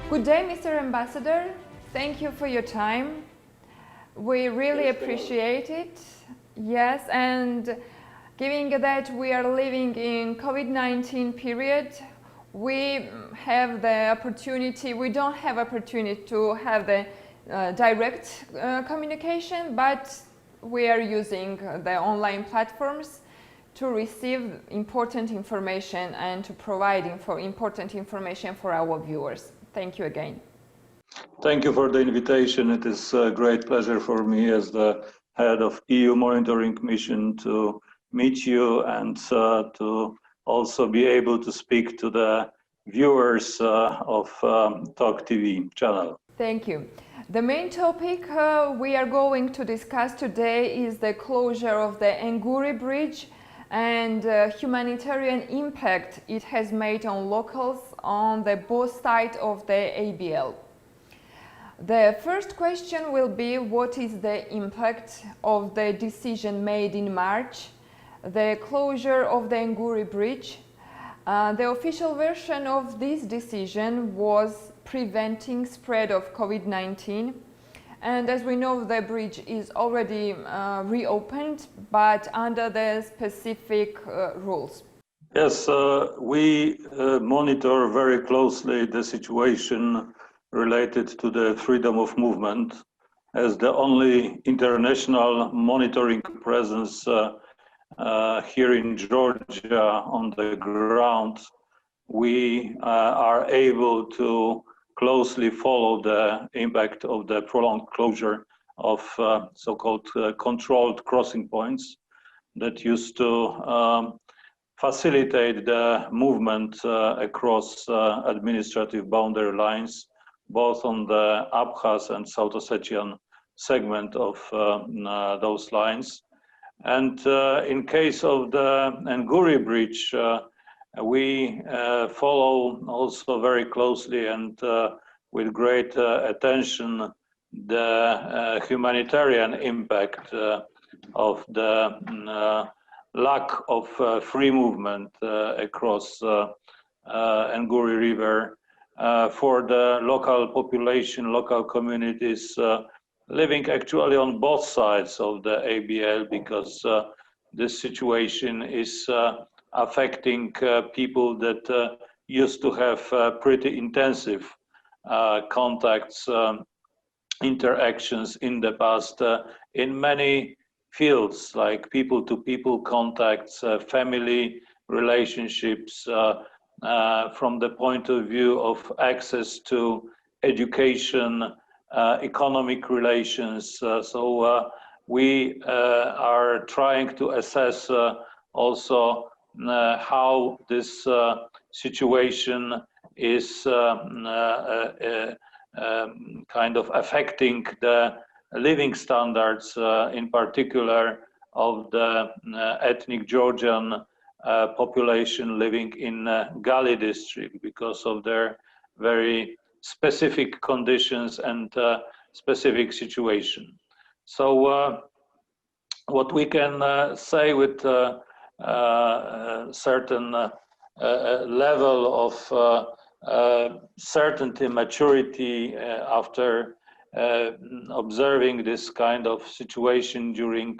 Good day, Mr. Ambassador. Thank you for your time. We really appreciate it. Yes, and given that we are living in COVID-19 period, we have the opportunity, we don't have opportunity to have the direct communication, but we are using the online platforms to receive important information and to provide important information for our viewers. Thank you again. Thank you for the invitation. It is a great pleasure for me as the head of EU monitoring mission to meet you and to also be able to speak to the viewers of TOK TV channel. Thank you. The main topic we are going to discuss today is the closure of the Nguri Bridge and humanitarian impact it has made on locals on the both sides of the ABL. The first question will be, what is the impact of the decision made in March, the closure of the Nguri Bridge? The official version of this decision was preventing spread of COVID-19. And as we know, the bridge is already reopened, but under the specific rules. Yes, we monitor very closely the situation related to the freedom of movement. As the only international monitoring presence here in Georgia on the ground, we are able to closely follow the impact of the prolonged closure of so-called controlled crossing points that used to facilitate the movement across administrative boundary lines, both on the Abkhaz and South Ossetian segment of those lines. And in case of the Nguri Bridge, we follow also very closely and with great attention the humanitarian impact of the lack of free movement across Nguri River for the local population, local communities living actually on both sides of the ABL, because this situation is affecting people that used to have pretty intensive contacts, interactions in the past in many fields, like people-to-people contacts, family relationships, from the point of view of access to education, economic relations. So we are trying to assess also how this situation is kind of affecting the living standards, in particular of the ethnic Georgian population living in Gali district, because of their very specific conditions and specific situation. So what we can say with certain level of certainty, maturity, after observing this kind of situation during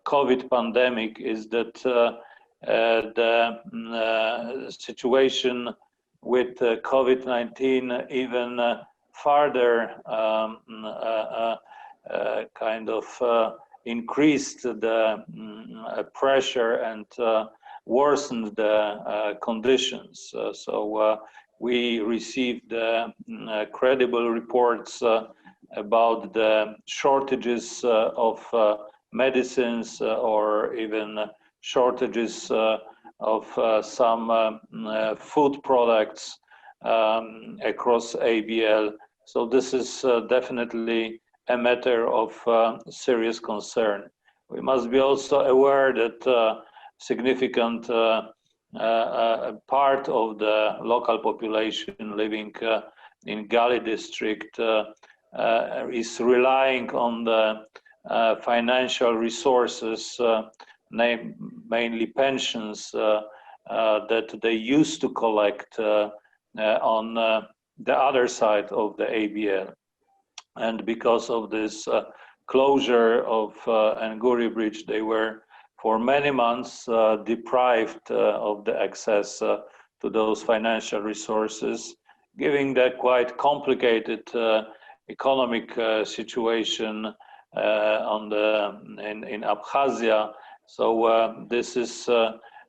COVID pandemic, is that the situation with COVID-19 even further kind of increased the pressure and worsened the conditions. So we received credible reports about the shortages of medicines, or even shortages of some food products across ABL. So this is definitely a matter of serious concern. We must be also aware that significant part of the local population living in Gali district is relying on the financial resources, mainly pensions, that they used to collect on the other side of the ABL. And because of this closure of Nguri Bridge, they were for many months deprived of the access to those financial resources, giving the quite complicated economic situation in Abkhazia. So this is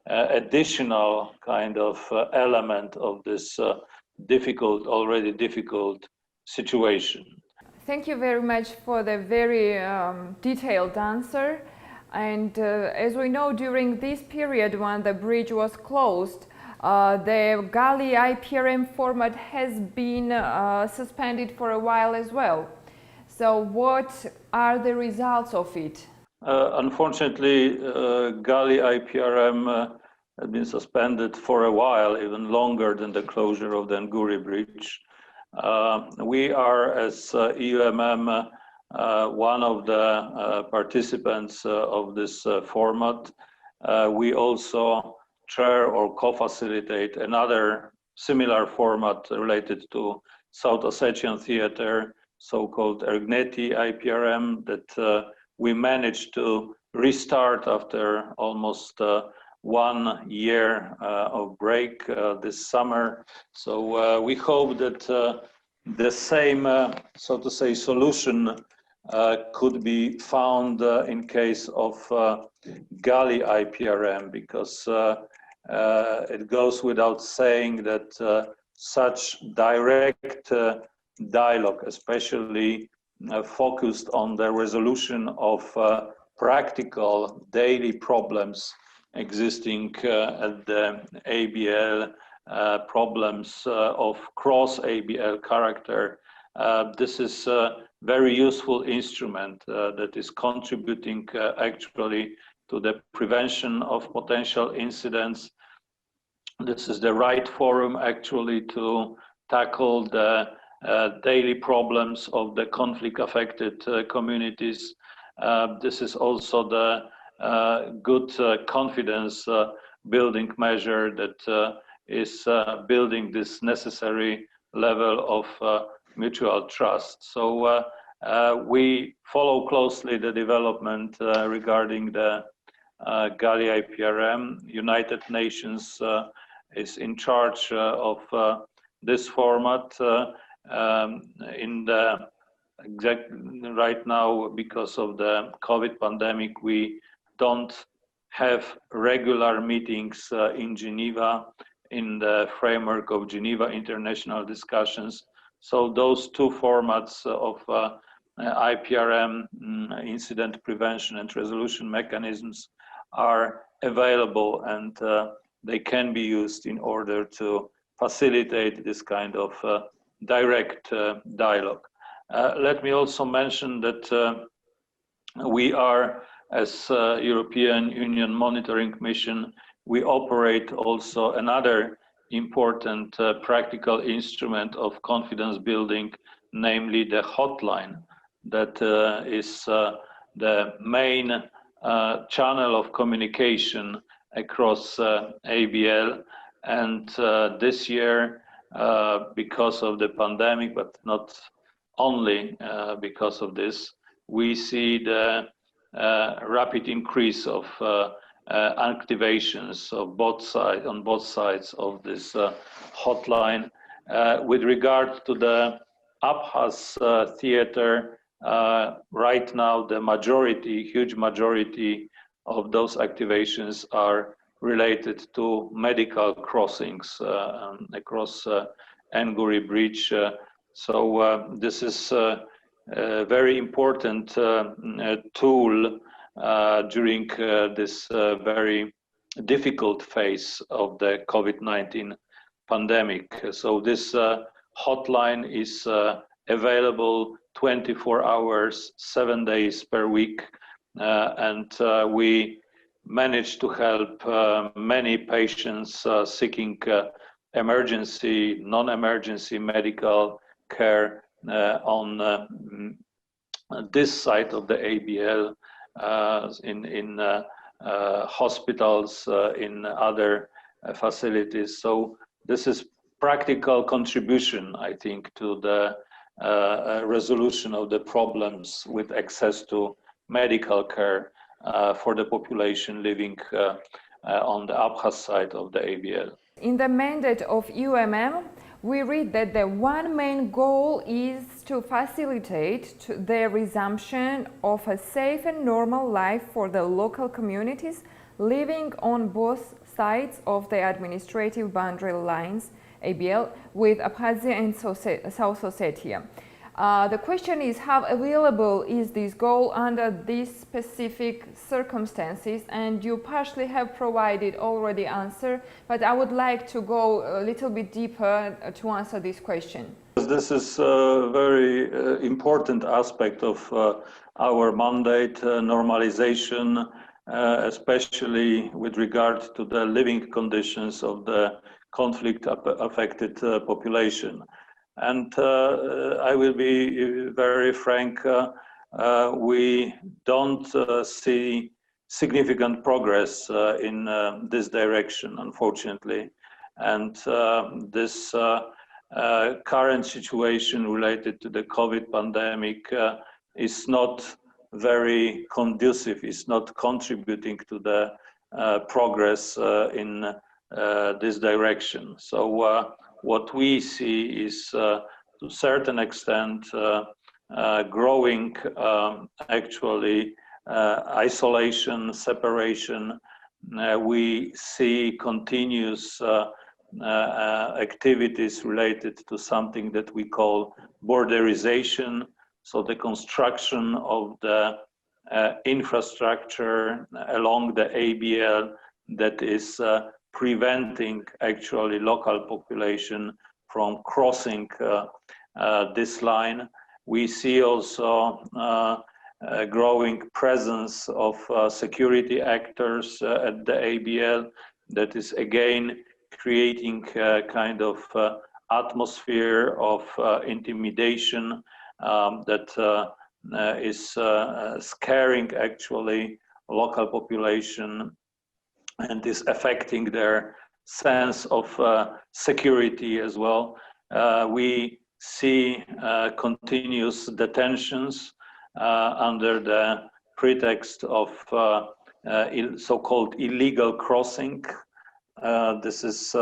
additional kind of element of this already difficult situation. Thank you very much for the very detailed answer. And as we know, during this period when the bridge was closed, the GKIPRM format has been suspended for a while as well. So what are the results of it? Unfortunately, GKIPRM had been suspended for a while, even longer than the closure of the Nguri Bridge. We are, as EUMM, one of the participants of this format. We also chair or co-facilitate another similar format related to South Ossetian theater, so-called Ergneti IPRM, that we managed to restart after almost 1 year of break this summer. So we hope that the same, so to say, solution could be found in case of GKIPRM, because it goes without saying that such direct dialogue, especially focused on the resolution of practical daily problems existing at the ABL, problems of cross-ABL character. This is a very useful instrument that is contributing actually to the prevention of potential incidents. This is the right forum actually to tackle the daily problems of the conflict-affected communities. This is also the good confidence building measure that is building this necessary level of mutual trust. So we follow closely the development regarding the GKIPRM. United Nations is in charge of this format. Right now, because of the COVID pandemic, we don't have regular meetings in Geneva in the framework of Geneva International Discussions. So those two formats of IPRM, incident prevention and resolution mechanisms, are available, and they can be used in order to facilitate this kind of direct dialogue. Let me also mention that we are, as European Union Monitoring Mission, we operate also another important practical instrument of confidence building, namely the hotline, that is the main channel of communication across ABL. And this year, because of the pandemic, but not only because of this, we see the rapid increase of activations of on both sides of this hotline. With regard to the Abkhaz theater, right now the huge majority of those activations are related to medical crossings across Nguri Bridge. So this is a very important tool during this very difficult phase of the COVID-19 pandemic. So this hotline is available 24 hours, 7 days per week, and we managed to help many patients seeking emergency, non-emergency medical care on this side of the ABL, in hospitals, in other facilities. So this is practical contribution, I think, to the resolution of the problems with access to medical care for the population living on the Abkhaz side of the ABL. In the mandate of EUMM, we read that the one main goal is to facilitate the resumption of a safe and normal life for the local communities living on both sides of the administrative boundary lines, ABL, with Abkhazia and South Ossetia. The question is, how available is this goal under these specific circumstances? And you partially have provided already answer, but I would like to go a little bit deeper to answer this question. This is a very important aspect of our mandate, normalization, especially with regard to the living conditions of the conflict-affected population. And I will be very frank, we don't see significant progress in this direction, unfortunately. And this current situation related to the COVID pandemic is not very conducive, is not contributing to the progress in this direction. So what we see is, to a certain extent, growing actually isolation, separation. We see continuous activities related to something that we call borderization, so the construction of the infrastructure along the ABL that is preventing actually local population from crossing this line. We see also a growing presence of security actors at the ABL that is again creating a kind of atmosphere of intimidation that is scaring actually local population and is affecting their sense of security as well. We see continuous detentions under the pretext of so-called illegal crossing. This is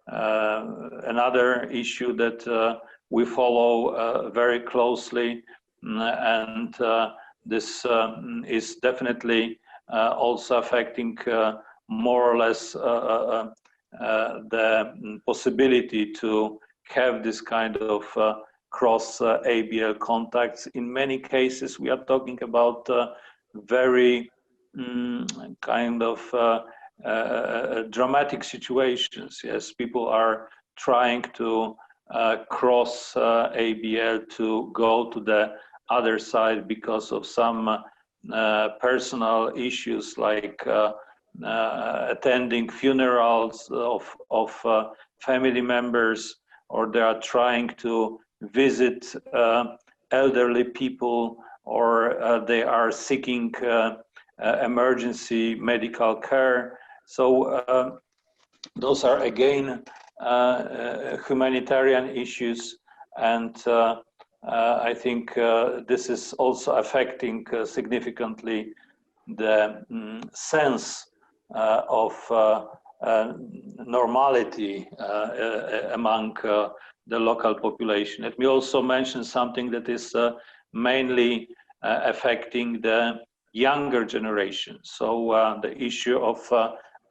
another issue that we follow very closely, and this is definitely also affecting more or less the possibility to have this kind of cross ABL contacts. In many cases, we are talking about very kind of dramatic situations. Yes, people are trying to cross ABL to go to the other side because of some personal issues like attending funerals of family members, or they are trying to visit elderly people, or they are seeking emergency medical care. So those are again humanitarian issues, and I think this is also affecting significantly the sense of normality among the local population. Let me also mention something that is mainly affecting the younger generation. So the issue of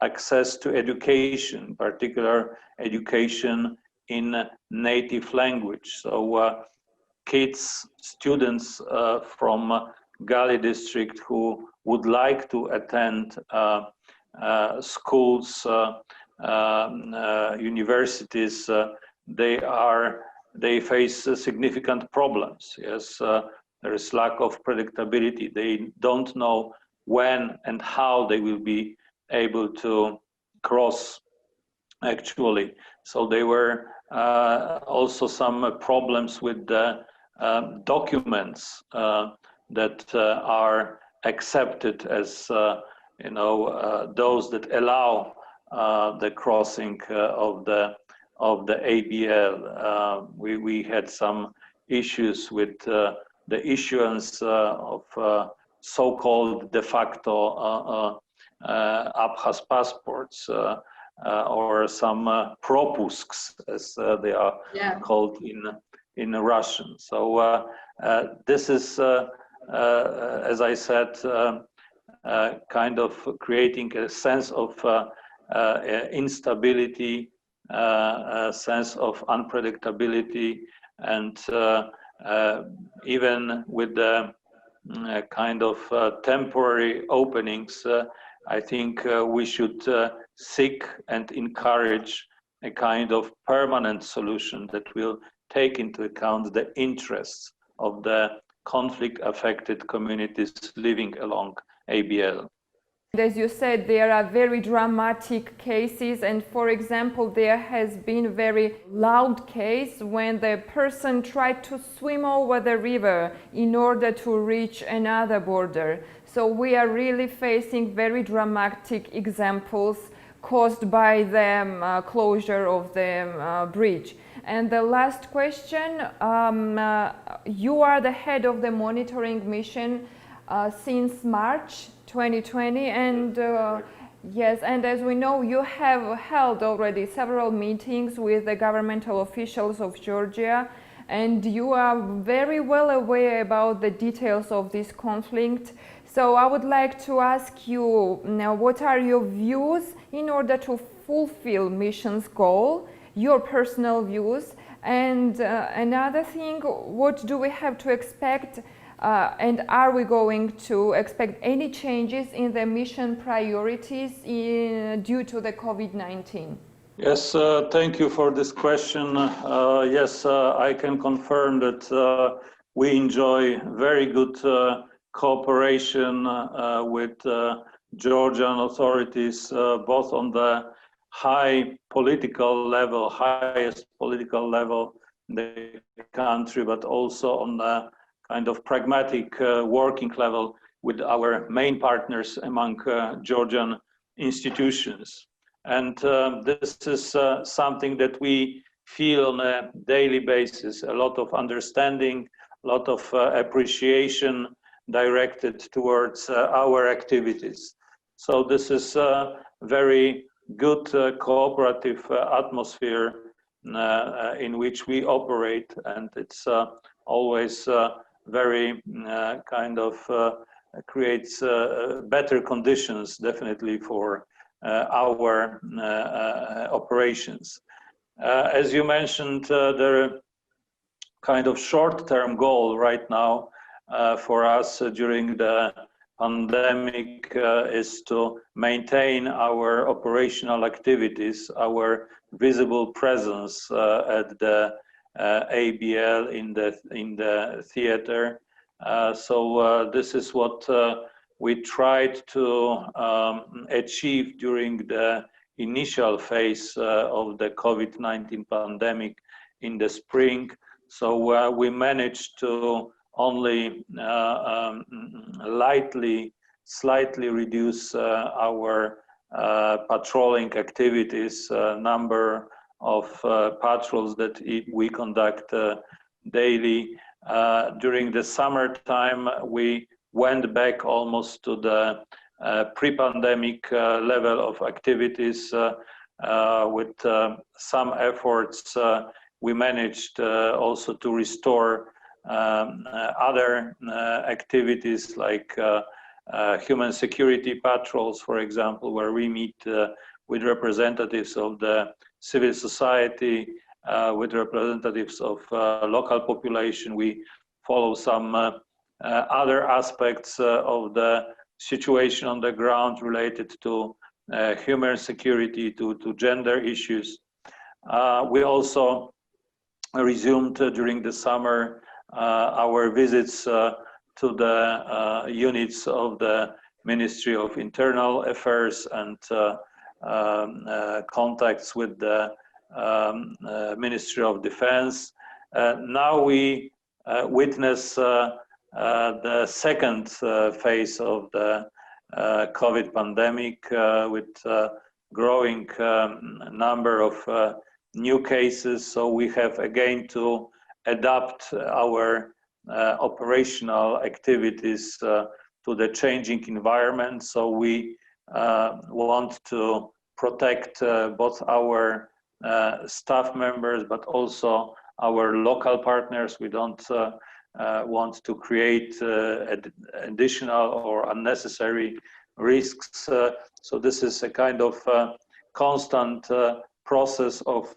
access to education, in particular education in native language. So kids, students from Gali district who would like to attend schools, universities, they face significant problems. Yes, there is lack of predictability. They don't know when and how they will be able to cross actually. So there were also some problems with the documents that are accepted as those that allow the crossing of the of the ABL. We had some issues with the issuance of so-called de facto Abkhaz passports or some propusks, as they are called in Russian. So this is, as I said, kind of creating a sense of instability, a sense of unpredictability, and even with the kind of temporary openings, I think we should seek and encourage a kind of permanent solution that will take into account the interests of the conflict-affected communities living along ABL. As you said, there are very dramatic cases, and for example, there has been a very loud case when the person tried to swim over the river in order to reach another border. So we are really facing very dramatic examples caused by the closure of the bridge. And the last question, you are the head of the monitoring mission since March 2020, and yes, and as we know, you have held already several meetings with the governmental officials of Georgia, and you are very well aware about the details of this conflict. So I would like to ask you now, what are your views in order to fulfill mission's goal, your personal views, and another thing, what do we have to expect? And are we going to expect any changes in the mission priorities due to the COVID-19? Yes, thank you for this question. Yes, I can confirm that we enjoy very good cooperation with Georgian authorities, both on the highest political level in the country, but also on the kind of pragmatic working level with our main partners among Georgian institutions. And this is something that we feel on a daily basis, a lot of understanding, a lot of appreciation directed towards our activities. So this is a very good cooperative atmosphere in which we operate, and it's always very kind of creates better conditions definitely for our operations. As you mentioned, the kind of short-term goal right now for us during the pandemic is to maintain our operational activities, our visible presence at the ABL in the theater. So this is what we tried to achieve during the initial phase of the COVID-19 pandemic in the spring. So we managed to only slightly reduce our patrolling activities, number of patrols that we conduct daily. During the summertime, we went back almost to the pre-pandemic level of activities. With some efforts, we managed also to restore other activities like human security patrols, for example, where we meet with representatives of the civil society, with representatives of local population. We follow some other aspects of the situation on the ground related to human security, to gender issues. We also resumed during the summer our visits to the units of the Ministry of Internal Affairs and contacts with the Ministry of Defense. Now we witness the second phase of the COVID pandemic with growing number of new cases. So we have again to adapt our operational activities to the changing environment. So we want to protect both our staff members, but also our local partners. We don't want to create additional or unnecessary risks. So this is a kind of constant process of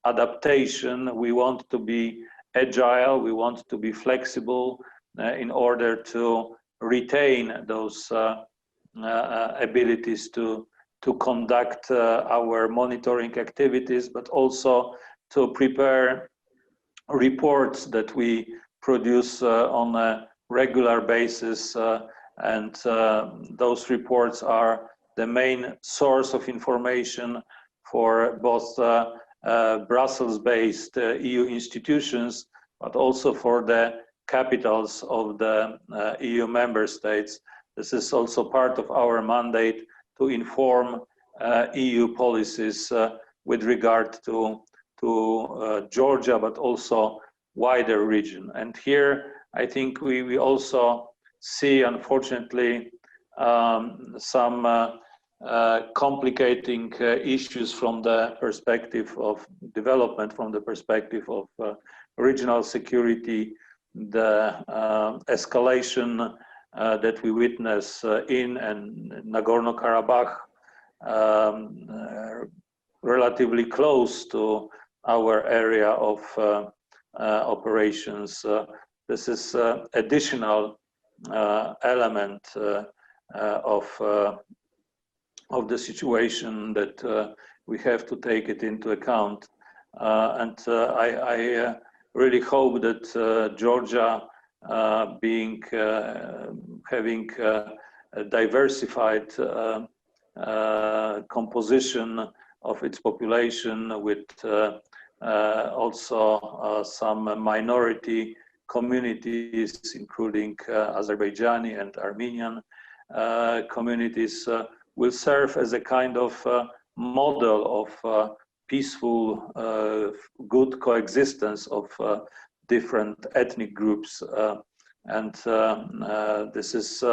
adaptation. We want to be agile, we want to be flexible in order to retain those abilities to conduct our monitoring activities, but also to prepare reports that we produce on a regular basis, and those reports are the main source of information for both Brussels-based EU institutions, but also for the capitals of the EU member states. This is also part of our mandate to inform EU policies with regard to Georgia, but also wider region. And here, I think we also see, unfortunately, some complicating issues from the perspective of development, from the perspective of regional security, the escalation that we witness in and Nagorno-Karabakh, relatively close to our area of operations. This is additional element of the situation that we have to take it into account. And I really hope that Georgia, having a diversified composition of its population with also some minority communities, including Azerbaijani and Armenian communities, will serve as a kind of model of peaceful, good coexistence of different ethnic groups. And this is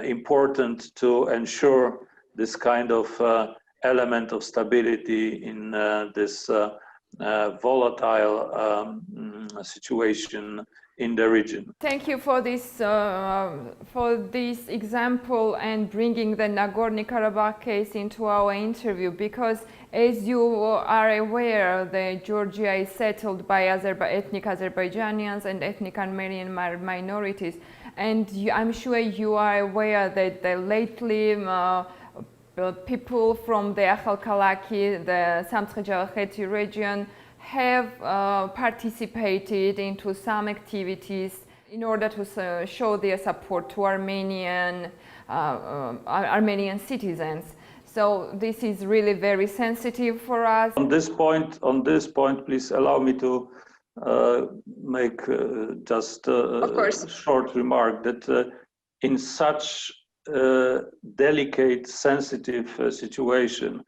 important to ensure this kind of element of stability in this volatile situation in the region. Thank you for this example and bringing the Nagorno-Karabakh case into our interview, because as you are aware, the Georgia is settled by ethnic Azerbaijanians and ethnic Armenian minorities, and I'm sure you are aware that lately people from the Akhalkalaki, the Samtskhe-Javakheti region, have participated into some activities in order to show their support to Armenian citizens. So this is really very sensitive for us. On this point, please allow me to make just a short remark that in such a delicate, sensitive situation,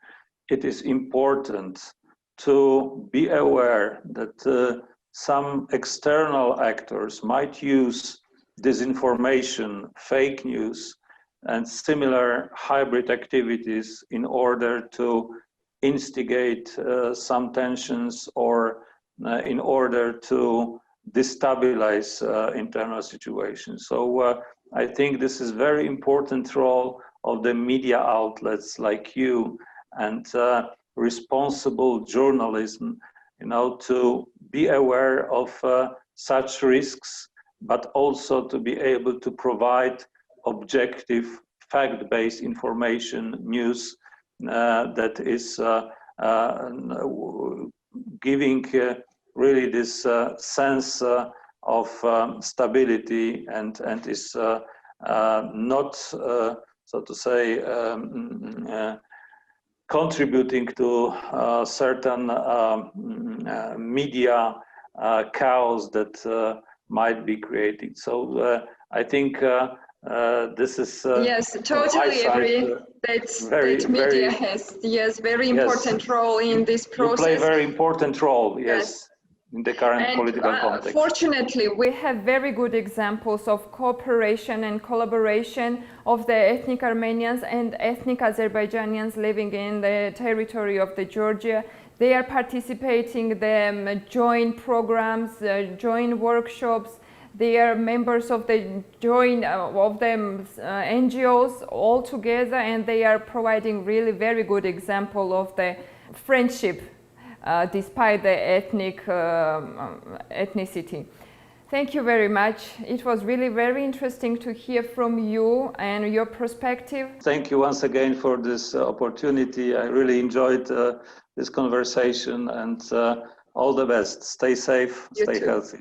it is important to be aware that some external actors might use disinformation, fake news, and similar hybrid activities in order to instigate some tensions or in order to destabilize internal situations. So I think this is very important role of the media outlets like you and responsible journalism, to be aware of such risks, but also to be able to provide objective, fact-based information, news that is giving really this sense of stability and is not, so to say, contributing to certain media chaos that might be created. So I think This is yes, totally agree. That media has very important role in this process. You play a very important role, yes. In the current political context. Fortunately, we have very good examples of cooperation and collaboration of the ethnic Armenians and ethnic Azerbaijanians living in the territory of the Georgia. They are participating in the joint programs, joint workshops. They are members of the joint NGOs all together, and they are providing really very good example of the friendship despite the ethnicity. Thank you very much. It was really very interesting to hear from you and your perspective. Thank you once again for this opportunity. I really enjoyed this conversation, and all the best. Stay safe, stay healthy.